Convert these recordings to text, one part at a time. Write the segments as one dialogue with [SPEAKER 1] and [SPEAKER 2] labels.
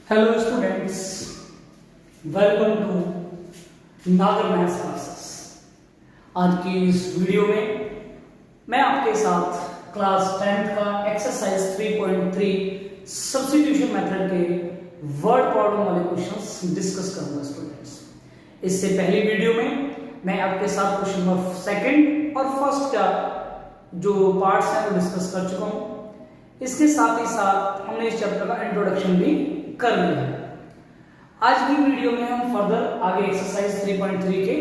[SPEAKER 1] Hello students, welcome to नागर maths classes. आज की इस वीडियो में मैं आपके साथ क्लास 10th का एक्सरसाइज 3.3 सब्स्टिट्यूशन मेथड के वर्ड प्रॉब्लम वाले क्वेश्चंस डिस्कस करूंगा स्टूडेंट्स। इससे पहली वीडियो में मैं आपके साथ क्वेश्चन नंबर सेकंड और फर्स्ट का जो पार्ट्स हैं वो डिस्कस कर चुका हूं। इसके साथ ही साथ हमने इस चैप्टर का इंट्रोडक्शन भी कर लिया है। आज की वीडियो में हम फर्दर आगे एक्सरसाइज 3.3 के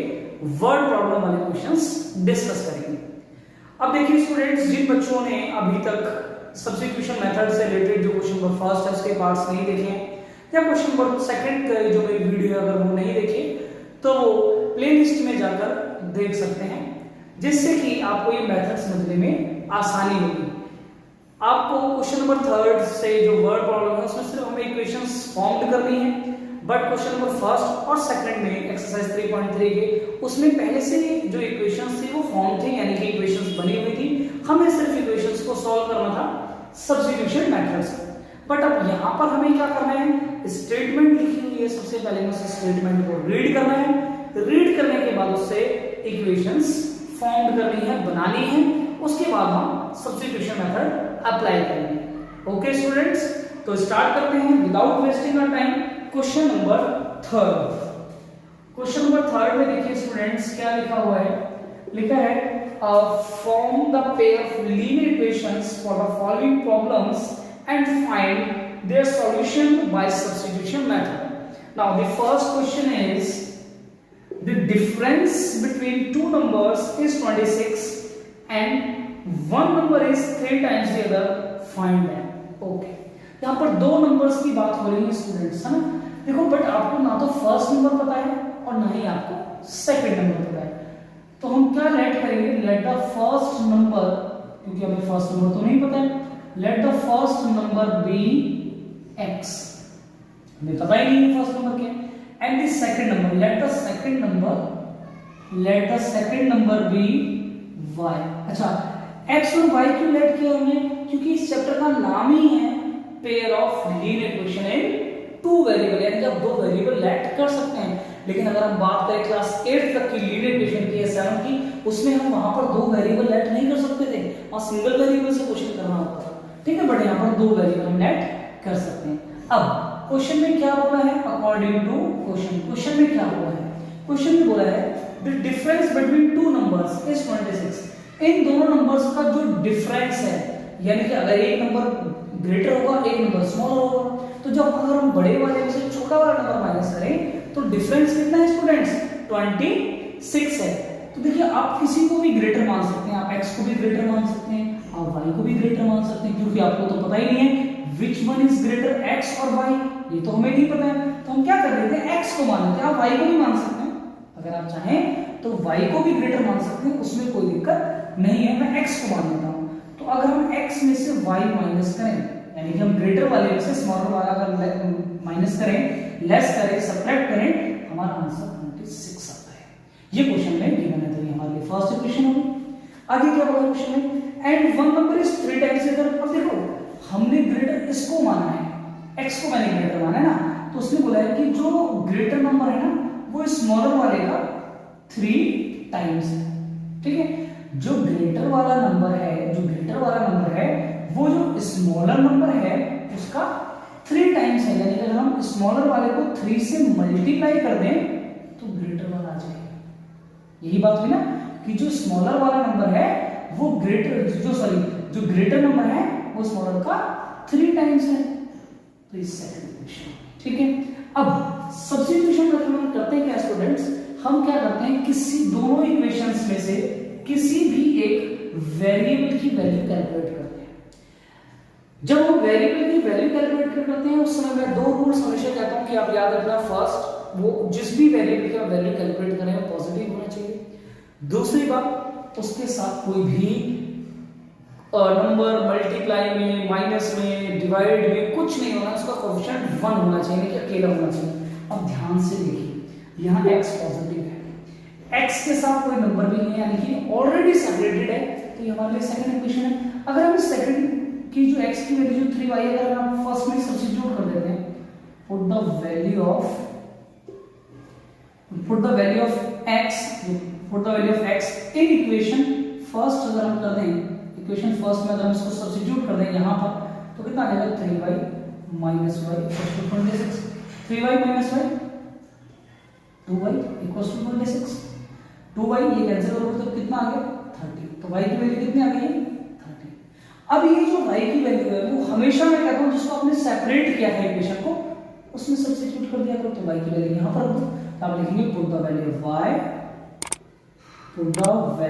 [SPEAKER 1] वर्ड प्रॉब्लम वाले क्वेश्चंस डिस्कस करेंगे। अब देखिए स्टूडेंट्स, जिन बच्चों ने अभी तक सब्स्टिट्यूशन मेथड से रिलेटेड जो क्वेश्चन नंबर फर्स्ट है उसके पार्ट्स नहीं देखे हैं या क्वेश्चन नंबर सेकंड का जो मेरी वीडियो है अगर वो नहीं देखे तो वो प्लेलिस्ट में जाकर देख सकते हैं, जिससे कि आपको ये मेथड समझने में आसानी होगी। आपको क्वेश्चन नंबर थर्ड से जो वर्ड प्रॉब्लम है उसमें सिर्फ हमें इक्वेशंस फॉर्म करनी है, बट क्वेश्चन नंबर फर्स्ट और सेकंड में एक्सरसाइज 3.3 के उसमें पहले से जो इक्वेशंस थी वो फॉर्म थी, यानी कि इक्वेशंस बनी हुई थी। हमें सिर्फ इक्वेशंस को सॉल्व करना था सब्स्टिट्यूशन मेथड से। बट अब यहाँ पर हमें क्या करना है, स्टेटमेंट लिखी हुई है। सबसे पहले हमें उस स्टेटमेंट को रीड करना है। रीड करने के बाद उससे इक्वेशंस फॉर्म करनी है, बनानी है। उसके बाद हम सब्स्टिट्यूशन मेथड अप्लाई करेंगे। ओके स्टूडेंट्स, तो स्टार्ट करते हैं without wasting our time. Question number third. Question number third में देखिए स्टूडेंट्स क्या लिखा हुआ है। लिखा है form the pair of linear equations for the following problems and find their solution by substitution method. Now the first question is the difference between two numbers is 26 and one number is 3 times the other, find them. Okay, यहाँ पर दो numbers की बात हो रही है students, है ना। देखो, बट आपको ना तो फर्स्ट नंबर पता है और ना ही आपको सेकंड नंबर पता है, तो हम क्या लेट करेंगे, लेट द फर्स्ट नंबर, क्योंकि हमें फर्स्ट नंबर तो नहीं पता है, let the first number be x, हमें पता ही नहीं है फर्स्ट नंबर क्या है। And the second number, let the second number be y। अच्छा, x और y क्यों लेट किया हमने, क्योंकि इस चैप्टर का नाम ही है pair of linear equation in two variable, यानी कि आप दो वेरिएबल लेट कर सकते हैं। लेकिन अगर हम बात करें क्लास 8 तक की लीनियर इक्वेशन की या 7 की, उसमें हम वहां पर दो वेरिएबल लेट नहीं कर सकते थे और सिंगल वेरिएबल से क्वेश्चन करना होता था, ठीक है। बट यहाँ पर दो वेरिएबल हम लेट कर सकते हैं। अब क्वेश्चन में क्या बोला है, अकॉर्डिंग टू क्वेश्चन में क्या बोला है, क्वेश्चन में बोला है the difference between two numbers is 26। इन दोनों नंबर्स का जो डिफरेंस है, यानी कि अगर एक नंबर ग्रेटर होगा एक नंबर स्मॉलर होगा, तो जब अगर हम बड़े वाले में से छोटा वाला नंबर माइनस करें तो डिफरेंस कितना है स्टूडेंट्स, 26 है। तो देखिए, आप किसी को भी ग्रेटर मान सकते हैं, आप x को भी ग्रेटर मान सकते हैं, आप y को भी ग्रेटर मान सकते हैं, क्योंकि आपको तो पता ही नहीं है which one is greater, x और y, ये तो हमें नहीं पता है। तो हम क्या कर देते हैं, x को मान लेते हैं। आप y को भी मान सकते हैं, अगर आप चाहें तो y को भी ग्रेटर मान सकते हैं, उसमें कोई दिक्कत नहीं है। मैं x को मान लेता हूं, तो अगर हम x में से y माइनस करें, यानी कि हम ग्रेटर वाले में से स्मॉलर वाला अगर माइनस करें, लेस करें, सबट्रैक्ट करें, हमारा आंसर 26 आता है। ये क्वेश्चन में गिवन है, तो ये हमारे लिए फर्स्ट इक्वेशन होगी। आगे क्या बोला क्वेश्चन में, and one number is 3 times other. अब देखो, हमने ग्रेटर इसको माना है, x को मैंने ग्रेटर माना है ना, तो उसने बोला है कि जो ग्रेटर नंबर है ना वो स्मॉलर वाले का 3 टाइम्स है, ठीक है। जो ग्रेटर वाला नंबर है वो जो स्मॉलर नंबर है उसका 3 टाइम्स है, यानी अगर हम स्मॉलर वाले को 3 से मल्टीप्लाई कर दें तो ग्रेटर वाला आ जाएगा। यही बात हुई ना कि जो स्मॉलर वाला नंबर है वो जो ग्रेटर नंबर है वो स्मॉलर का 3 टाइम्स है। तो इस सेकंड इक्वेशन, ठीक है। अब सब्स्टिट्यूशन मेथड में करते हैं क्या स्टूडेंट्स, हम क्या करते हैं, किसी दोनों इक्वेशंस में से किसी भी एक वेरिएबल की वैल्यू कैलकुलेट करते हैं। जब हम वेरिएबल की वैल्यू कैलकुलेट करते हैं उस समय मैं दो रूल्स हमेशा कहता हूं कि आप याद रखना। फर्स्ट, वो जिस भी वेरिएबल का वैल्यू कैलकुलेट करें वो पॉजिटिव होना चाहिए। दूसरी बात, उसके साथ कोई भी नंबर मल्टीप्लाई में, माइनस में, डिवाइड में कुछ नहीं होना, उसका कोएफिशिएंट 1 होना चाहिए, यानी कि अकेला होना चाहिए। अब ध्यान से देखिए, यहाँ x पॉजिटिव है, x के साथ कोई नंबर भी नहीं है, यानी कि ऑलरेडी सेपरेटेड है, तो ये हमारे लिए सेकंड इक्वेशन है। अगर हम सेकंड की जो x की वैल्यू 3y अगर हम फर्स्ट में सब्स्टिट्यूट कर देते हैं put the value of x in equation first. अगर हम कर दें इक्वेशन फर्स्ट में, अगर हम इसको सब्स्टिट्यूट कर दें यहाँ पर, तो कितना आ जाएगा 3y minus y equals to 26। 3y minus y 2y equals to 26। 2y ये कैंसिल करोगे तो कितना आ गया 30। तो y की वैल्यू कितनी आ गई है 30। अब ये जो y की वैल्यू है वो हमेशा मैं कहता हूँ जिसको आपने सेपरेट किया था इक्वेशन को उसमें सब्स्टिट्यूट कर दिया करो। तो y की वैल्यू यहाँ पर रख दो, तो आप लिखेंगे put the value of y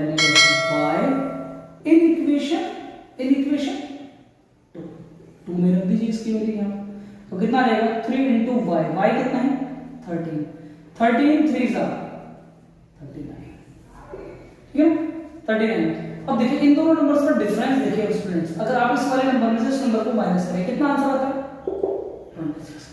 [SPEAKER 1] in equation 2 में रख दीजिए इसकी वैल्यू यहाँ। तो कितना आ जाएगा 3 इंटू वाई, वाई कितना है 13, 13 3 जा 39, ठीक है 39। अब देखिए इन दोनों नंबर्स का डिफरेंस देखिए स्टूडेंट्स, अगर आप इस वाले नंबर में से इस नंबर को माइनस करें कितना आंसर आता है 26।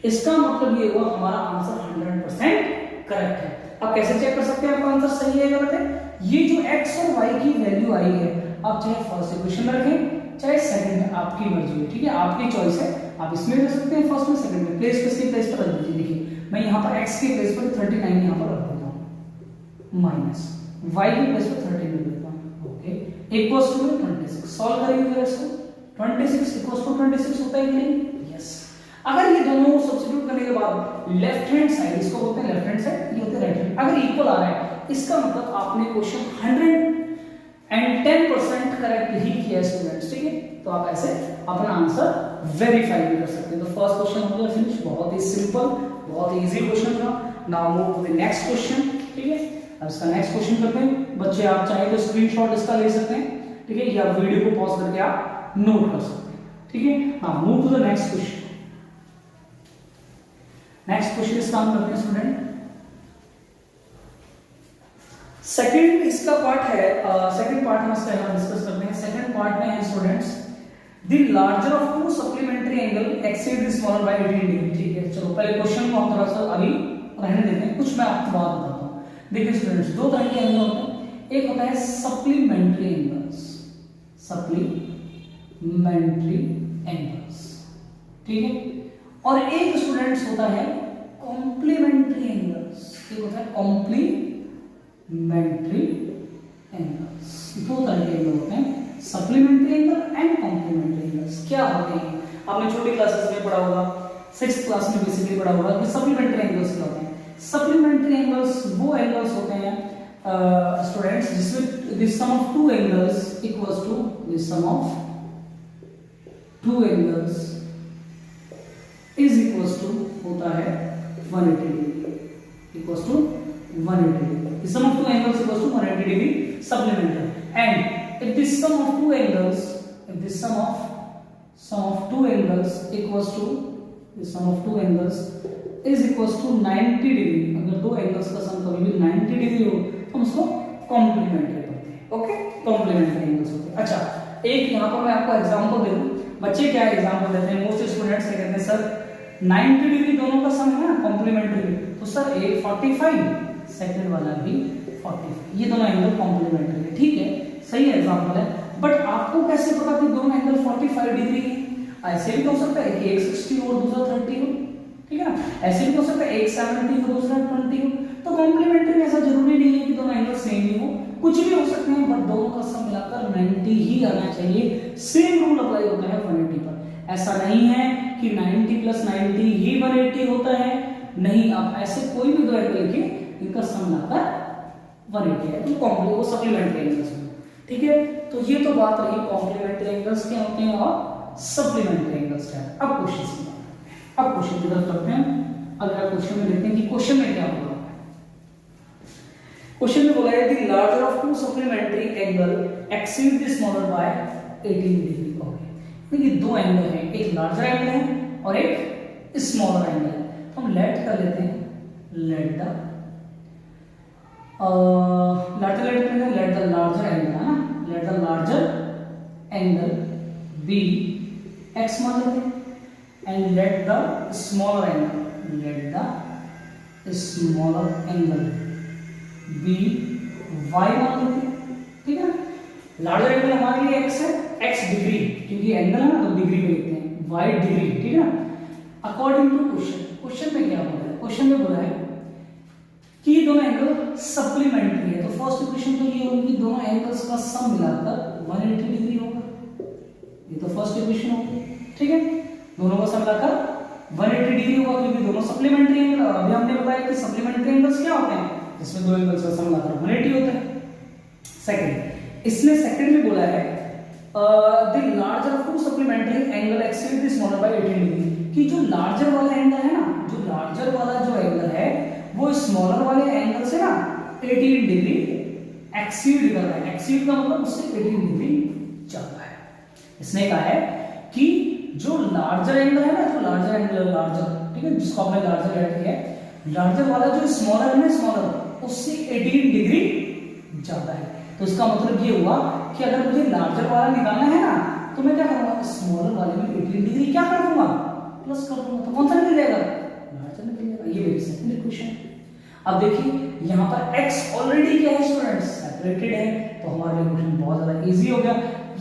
[SPEAKER 1] इसका मतलब ये हुआ हमारा आंसर 100% करेक्ट है। आप कैसे चेक कर सकते हैं आपका आंसर सही है गलत है? ये जो x और y की वैल्यू आई है, आप चाहे फर्स्ट इक्वेशन में रखें चाहे सेकंड में, आपकी मर्जी है, ठीक है आपकी चॉइस है। आप इसमें रख सकते हैं फर्स्ट में सेकंड में, प्लेस किसकी प्लेस पर रख दीजिए। देखिए मैं यहाँ पर x की प्लेस पर 39 यहाँ पर रख देता हूँ, माइनस y की प्लेस पर 13 रख देता हूँ, ओके इक्वल्स टू 26। सॉल्व करेंगे इसको, 26 इक्वल्स टू 26 होता है कि नहीं? यस। अगर ये दोनों सब्स्टिट्यूट करने के बाद लेफ्ट हैंड साइड, इसको बोलते हैं लेफ्ट हैंड साइड, ये होते हैं राइट हैंड, अगर इक्वल आ रहा है इसका मतलब आपने क्वेश्चन 110% करेक्ट ही किया स्टूडेंट्स, ठीक है। तो आप ऐसे अपना आंसर वेरीफाई भी कर सकते हैं। तो फर्स्ट क्वेश्चन हो गया फिनिश, बहुत ही सिंपल बहुत ही इजी क्वेश्चन था। Now move to the next question, ठीक है। अब इसका नेक्स्ट क्वेश्चन करते हैं। बच्चे आप चाहे तो स्क्रीनशॉट इसका ले सकते हैं, ठीक है, या वीडियो को पॉज करके आप नोट कर सकते हैं, ठीक है। Now move to the next question. Next question इसका हम करते हैं स्टूडेंट, सेकंड इसका पार्ट है, सेकंड पार्ट हम इसका यहाँ डिस्कस करते हैं। सेकंड पार्ट में है students the larger of to supplementary angle exceed the smaller by 18 degree, ठीक है। चलो पहले क्वेश्चन को हम थोड़ा सा अभी रहने देते हैं, कुछ मैं आपको बात बताता हूँ। देखिए स्टूडेंट्स दो तरह के एंगल होते हैं, एक होता है सप्लीमेंट्री एंगल्स, सप्लीमेंट्री एंगल्स, ठीक है, और एक स्टूडेंट्स होता है कॉम्प्लीमेंट्री एंगल्स, एक होता है कॉम्प्लीमेंट्री एंगल्स। दो तरह के एंगल होते हैं, supplementary angle and complementary angles. क्या होते हैं आपने छोटी क्लासेस में पढ़ा होगा, 6th क्लास में बेसिकली पढ़ा होगा कि सप्लीमेंट्री एंगल्स क्या होते हैं। सप्लीमेंट्री एंगल्स वो एंगल्स होते हैं स्टूडेंट्स जिसमें the sum of two angles equals to the sum of two angles is equals to होता है 180 degree, equals to 180 degree. The sum of two angles equals to 180 degree supplementary. And if the sum of two angles, if the sum of two angles equals to the sum of two angles is equals to 90 degree, अगर दो angles का सम कभी भी 90 degree हो तो हम उसको complementary करते हैं, ओके कॉम्प्लीमेंट्री एंगल्स होते हैं। अच्छा एक यहाँ पर मैं आपको एग्जांपल दे दूं, बच्चे क्या एग्जांपल देते हैं, मोस्ट स्टूडेंट्स क्या कहते हैं सर 90 डिग्री दोनों का सम है ना कॉम्प्लीमेंट्री, तो सर एक 45 सेकंड वाला भी 45, ये दोनों एंगल कॉम्प्लीमेंट्री है, ठीक है सही एग्जांपल है। बट आपको कैसे पता कि दोनों एंगल 45 डिग्री है? ऐसे भी हो सकता है कि एक 60 और दूसरा 30 हो, ठीक है ना, ऐसे भी हो सकता है एक 70 और दूसरा 20 हो। तो कॉम्प्लीमेंट्री में ऐसा जरूरी नहीं है कि दोनों एंगल सेम ही हो, कुछ भी हो सकते हैं, बट दोनों का सम मिलाकर 90 ही आना चाहिए। सेम रूल अप्लाई होता है 180 पर, ऐसा नहीं है कि 90 + 90 ही 180 होता है, नहीं। आप ऐसे कोई भी दो एंगल लिखिए इनका सम लाकर 180 है, तो वो सप्लीमेंट्री एंगल्स हैं, ठीक है। तो ये तो बात रही कॉम्प्लीमेंट्री एंगल्स क्या होते हैं और सप्लीमेंट्री एंगल्स क्या है। अब क्वेश्चन की बात करते हैं, अब क्वेश्चन की तरफ करते हैं। अगर क्वेश्चन में देखते हैं कि क्वेश्चन में क्या बोला है। क्वेश्चन में बोला है the larger of to supplementary angle exceed the smaller by 18 degree, okay. ये दो एंगल हैं, एक लार्जर एंगल है और एक स्मॉलर एंगल है। तो हम लेट कर लेते हैं, लेट द लार्जर एंगल है ना, let the larger angle be x मान लेते हैं and let the smaller angle be y मान लेते हैं, ठीक है। लार्जर एंगल हमारे लिए x है, x डिग्री, क्योंकि एंगल है ना तो डिग्री में लिखते हैं, y डिग्री, ठीक है ना। अकॉर्डिंग टू क्वेश्चन में क्या बोला है, क्वेश्चन में बोला है कि ये दोनों एंगल सप्लीमेंट्री है। तो फर्स्ट इक्वेशन तो ये होगी कि दोनों एंगल्स का सम मिलाकर 180 डिग्री होगा, ये तो फर्स्ट इक्वेशन होगी, ठीक है। दोनों का सम मिलाकर 180 डिग्री होगा क्योंकि दोनों सप्लीमेंट्री एंगल। अभी हमने बताया कि सप्लीमेंट्री एंगल्स क्या होते हैं, जिसमें दो एंगल्स का सम मिलाकर 180 होता है। सेकंड, इसने सेकंड में बोला है the larger of to supplementary angle exceed the smaller by 18 degree, कि जो लार्जर वाला एंगल है ना, जो लार्जर वाला जो एंगल है वो स्मॉलर वाले एंगल से ना 18 डिग्री एक्सीड कर रहा है। एक्सीड का मतलब उससे 18 डिग्री ज्यादा है। इसने कहा है कि जो लार्जर एंगल है ना, जो लार्जर एंगल लार्जर, ठीक है, जिसको आपने लार्जर ऐड किया है, लार्जर वाला जो स्मॉलर है ना, स्मॉलर उससे 18 डिग्री ज्यादा है। तो इसका मतलब ये हुआ कि अगर मुझे लार्जर वाला निकालना है ना, तो मैं क्या करूंगा, स्मॉलर वाले में 18 डिग्री क्या कर दूंगा, प्लस कर दूंगा। तो कौन सा निकल जाएगा, लार्जर निकल जाएगा। ये मेरी सेकंड इक्वेशन। अब देखिए यहाँ पर x ऑलरेडी क्या है स्टूडेंट्स, सेपरेटेड है, तो हमारे लिए इक्वेशन बहुत ज्यादा इजी हो गया।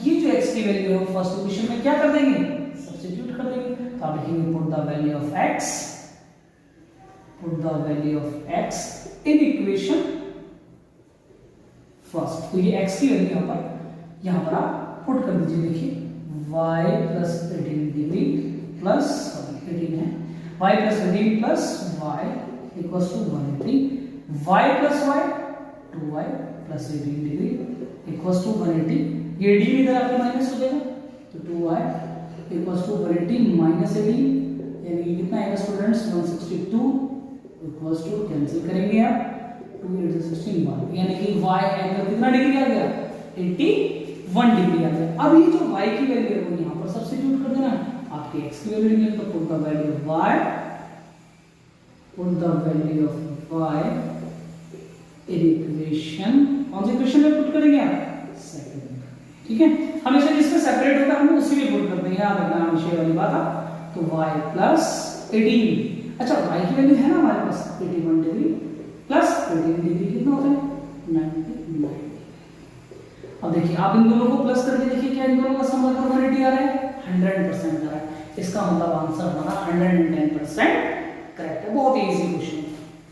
[SPEAKER 1] ये जो x की वैल्यू है फर्स्ट इक्वेशन में क्या कर देंगे, सब्स्टिट्यूट कर देंगे। तो आप लिखेंगे put the value of x, put the value of x in equation first. तो ये x की वैल्यू यहाँ पर आप पुट कर दीजिए। देखिए y प्लस 18 डिग्री प्लस 18 है, y plus 18 plus y equals to 180, y plus y 2y plus 18 degree equals to 180। ये d इधर आके माइनस हो जाएगा, तो 2y इक्वल्स टू 180 माइनस 18, यानी कितना आएगा स्टूडेंट्स, 162 इक्वल्स टू, कैंसिल करेंगे आप, 2 8 16 1, यानी कि y एंगल कितना डिग्री आ गया, 81 डिग्री आ गया। अब ये जो y की वैल्यू है वो यहाँ पर सब्स्टिट्यूट कर देना, आपके x की वैल्यू निकले, तो put the value of y, put the value of y in equation, कौन सी इक्वेशन में पुट करेंगे आप, सेकंड, ठीक है। हमेशा जिसमें सेपरेट होता है हम उसी में पुट करते हैं, याद रखना हमेशा वाली बात है। तो y प्लस 18, अच्छा y की वैल्यू है ना हमारे पास 81 डिग्री प्लस 18 डिग्री कितना होता है, 99। अब देखिए आप इन दोनों को प्लस करके देखिए क्या इन दोनों का सम लगभग 180 आ रहा है, 100% आ रहा है। इसका मतलब आंसर हमारा 110% करेक्ट है। बहुत इजी क्वेश्चन,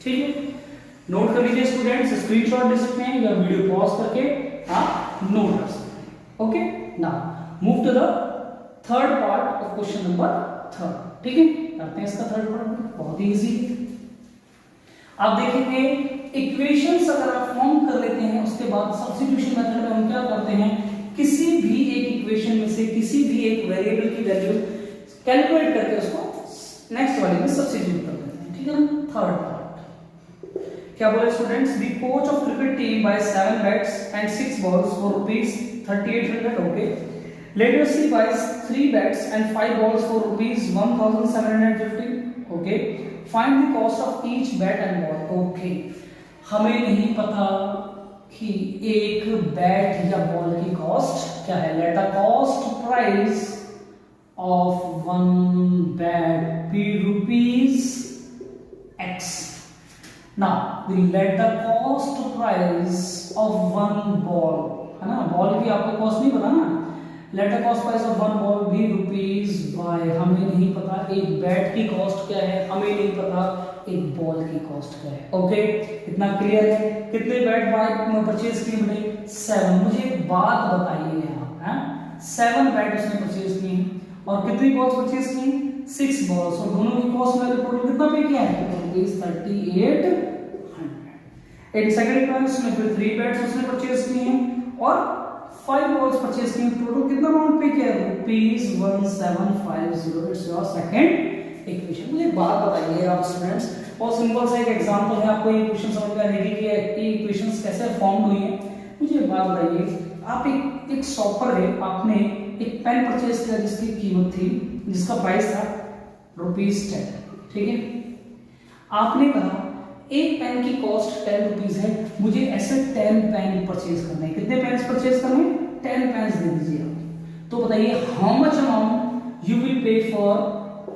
[SPEAKER 1] ठीक है। नोट कर लीजिए स्टूडेंट्स, स्क्रीनशॉट ले सकते हैं या वीडियो पॉज करके आप नोट कर सकते हैं। Okay, now move to the third part of question number 3, ठीक है। करते हैं इसका थर्ड पार्ट, बहुत ही इजी है। आप देखेंगे इक्वेशंस अगर आप फॉर्म कर लेते हैं, उसके बाद सब्स्टिट्यूशन मेथड में हम क्या करते हैं, किसी भी एक इक्वेशन में से किसी भी एक वेरिएबल की वैल्यू कैलकुलेट करके उसको नेक्स्ट वाले में सब्स्टिट्यूट कर देते हैं, ठीक है ना। थर्ड पार्ट क्या बोले students, the coach of cricket team buy 7 bats and 6 balls for rupees 3800, okay. Later she buys 3 bats and 5 balls for rupees 1750, okay. Find the cost of each bat and ball, okay. हमें नहीं पता कि एक bat या ball की cost क्या है। Let the cost price of one bat be rupees x. Now let the cost price of one ball, है ना, बॉल की आपको कॉस्ट नहीं पता ना, let the cost price of one ball be rupees y, हमें नहीं पता एक बैट की कॉस्ट क्या है, हमें नहीं पता एक बॉल की कॉस्ट क्या है। ओके, इतना क्लियर है। कितने बैट बाय परचेज किए हमने, 7। मुझे एक बात बताइए यहाँ, 7 बैट उसने परचेज किए और कितनी बॉल्स परचेज की, 6 बॉल्स, और दोनों की कॉस्ट वैल्यू टोटल कितना पे किया है, रुपीस 3800। एक सेकंड प्राइस में फिर 3 बैट्स उसने परचेज किए हैं और 5 बॉल्स परचेज किए, टोटल कितना अमाउंट पे किया है, rupees 1750। It's your second equation. मुझे बात बताइए आप स्टूडेंट्स, बहुत सिंपल सा एक एग्जांपल है, आपको ये इक्वेशन समझ में आएगी कि ये इक्वेशंस कैसे फॉर्म हुई हैं। मुझे एक बात बताइए, आप एक शॉपर है, आपने एक पेन परचेज किया जिसकी कीमत थी, जिसका प्राइस था ₹10, ठीक है। आपने कहा एक पेन की कॉस्ट 10 रुपीज है, मुझे ऐसे 10 पेन परचेज करने हैं। कितने पेन परचेज करने हैं, 10 पेन दे दीजिए आप। तो बताइए how much amount you will pay for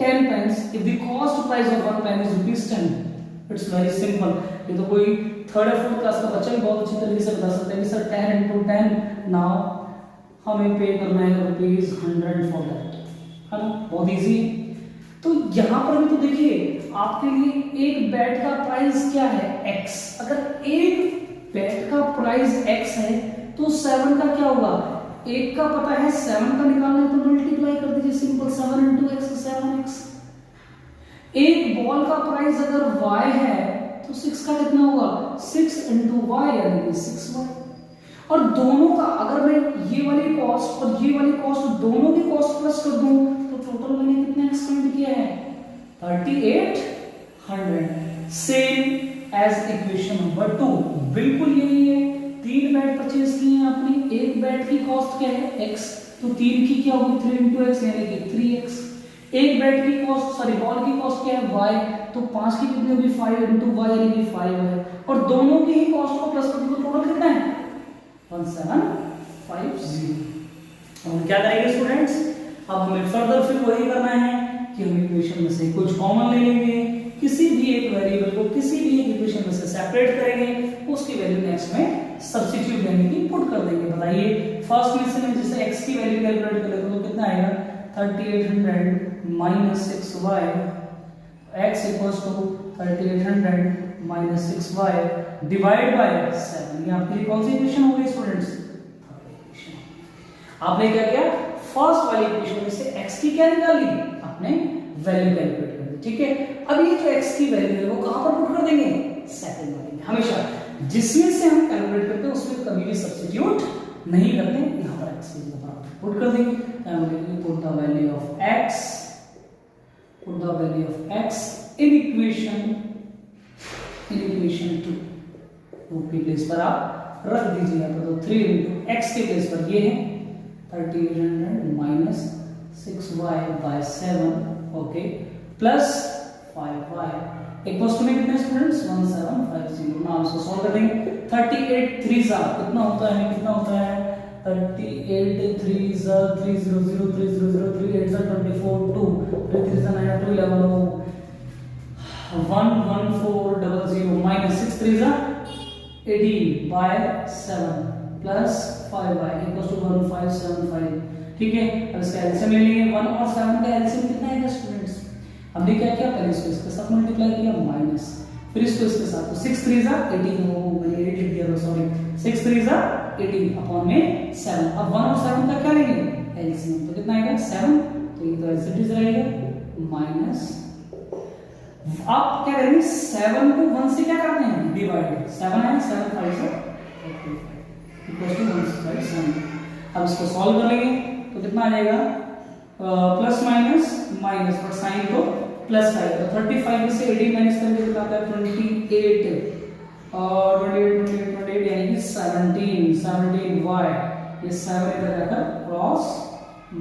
[SPEAKER 1] 10 pens if the cost price of one pen is ₹10। It's very simple. ये तो कोई थर्ड और फोर्थ क्लास का बच्चा भी बहुत अच्छी तरीके से बता सकता है कि सर 10 into 10 नाउ हमें पे करना है ₹100 फॉर दैट, है ना, बहुत इजी। तो यहाँ पर भी तो देखिए आपके लिए एक बेड का प्राइस क्या है x। अगर एक बेड का प्राइस x है तो 7 का क्या होगा, एक का पता है 7 का निकालना है तो मल्टीप्लाई कर दीजिए, सिंपल 7 into x 7x। एक बॉल का प्राइस अगर y है तो 6 का कितना होगा, 6 into y यानी कि 6y। और दोनों का अगर मैं ये वाली कॉस्ट और ये वाली कॉस्ट दोनों की कॉस्ट प्लस कर दूं तो टोटल मैंने कितना एक्सपेंड किया है, 3800। सेम एज इक्वेशन नंबर 2, बिल्कुल यही है। 3 बेड परचेज किए हैं आपने, एक बेड की कॉस्ट क्या है x, तो 3 की क्या होगी 3 into x यानी कि 3x। एक बेड की कॉस्ट सॉरी बॉल की कॉस्ट क्या है y, तो 5 की कितनी होगी 5 into y यानी कि 5 है। और दोनों की ही कॉस्ट को प्लस कर दो तो टोटल कितना है 1750। हम क्या करेंगे स्टूडेंट्स, अब हमें फर्दर फिर वही करना है कि हम इक्वेशन में से कुछ कॉमन ले लेंगे, किसी भी एक वेरिएबल को किसी भी एक इक्वेशन में से सेपरेट करेंगे, उसकी वैल्यू नेक्स्ट में सब्स्टिट्यूट यानी कि पुट कर देंगे। बताइए फर्स्ट में से मैं जैसे x की वैल्यू कैलकुलेट कर लेता हूं तो कितना आएगा 3800 minus 6y, x equals to 3800 minus 6y divide by 7। ये आपके लिए कौन सी इक्वेशन हो गई स्टूडेंट्स, आपने क्या किया फर्स्ट वाली इक्वेशन में से x की क्या निकाली, आपने वैल्यू कैलकुलेट कर दी, ठीक है। अब ये जो x की वैल्यू है वो कहां पर पुट कर देंगे, सेकंड वाले में। हमेशा जिसमें से हम कैलकुलेट करते हैं उसमें कभी भी सब्स्टिट्यूट नहीं करते, यहां पर x की जगह पुट कर देंगे। Put the value of x, put the value of x in equation 2 के प्लेस पर आप रख दीजिए यहाँ पर, तो 3 into x के प्लेस पर ये है 3800 minus 6y by 7 okay plus 5y equals to में कितना स्टूडेंट्स 1750। नाउ इसको सॉल्व कर देंगे। 38 3 कितना होता है, कितना होता है 38 3 300 300 3 8 24 2 3 3 9 2 11 11400 minus 6 3 18 by 7 plus 5y equals to 1575। ठीक है, अब इसका एलसीएम ले लिए। 1 और 7 का एलसीएम कितना आएगा स्टूडेंट्स, हमने क्या किया पहले इसको इसके साथ मल्टीप्लाई किया माइनस, फिर इसको इसके साथ, तो 6 3 18 मैंने 8 लिख दिया सॉरी 6 3 18 अपॉन में 7। अब 1 और 7 का क्या लेंगे एलसीएम, तो कितना आएगा 7, तो ये तो एज इट इज रहेगा माइनस। आप क्या करेंगे 7 को 1 से क्या करते हैं डिवाइड, 7 है 7 5 से इक्वल टू 1/7। अब इसको सॉल्व कर लेंगे तो कितना आ जाएगा प्लस माइनस माइनस पर साइन तो प्लस 5, तो 35 में से 18 माइनस करके कितना आता है 28 और 28 यानी कि 17y, ये 7 इधर जाकर क्रॉस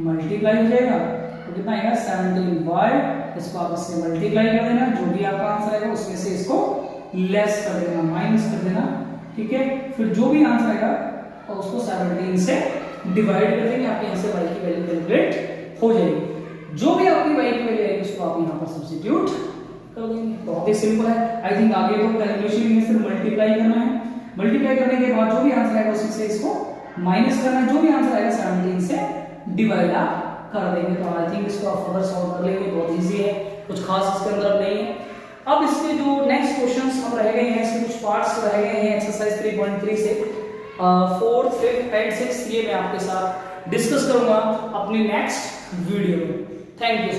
[SPEAKER 1] मल्टीप्लाई हो जाएगा तो कितना आएगा 17y, इसको आप इससे मल्टीप्लाई कर देना, जो भी आपका आंसर आएगा उसमें से इसको लेस कर देना माइनस कर देना, ठीक है। फिर जो भी आंसर आएगा और उसको 17 से डिवाइड कर देंगे, आपके यहाँ से y की वैल्यू कैलकुलेट हो जाएगी। जो भी आपकी y की वैल्यू आएगी उसको आप यहाँ पर सब्स्टिट्यूट कर देंगे, बहुत ही सिंपल है। आई थिंक आगे तो कैलकुलेशन नहीं है, सिर्फ मल्टीप्लाई करना है। मल्टीप्लाई करने के बाद जो भी आंसर आएगा उसमें से इसको माइनस करना है, जो भी आंसर आएगा 17 से डिवाइड आप कर देंगे। तो आई थिंक इसको आप फर्दर सॉल्व कर लेंगे, बहुत इजी है, कुछ खास इसके अंदर नहीं है। अब इसके जो नेक्स्ट क्वेश्चंस हम रह गए हैं, इसके कुछ पार्ट्स रह गए हैं एक्सरसाइज 3.3 से 4th 5th एंड 6th, ये मैं आपके साथ डिस्कस करूंगा अपनी नेक्स्ट वीडियो में। Thank you.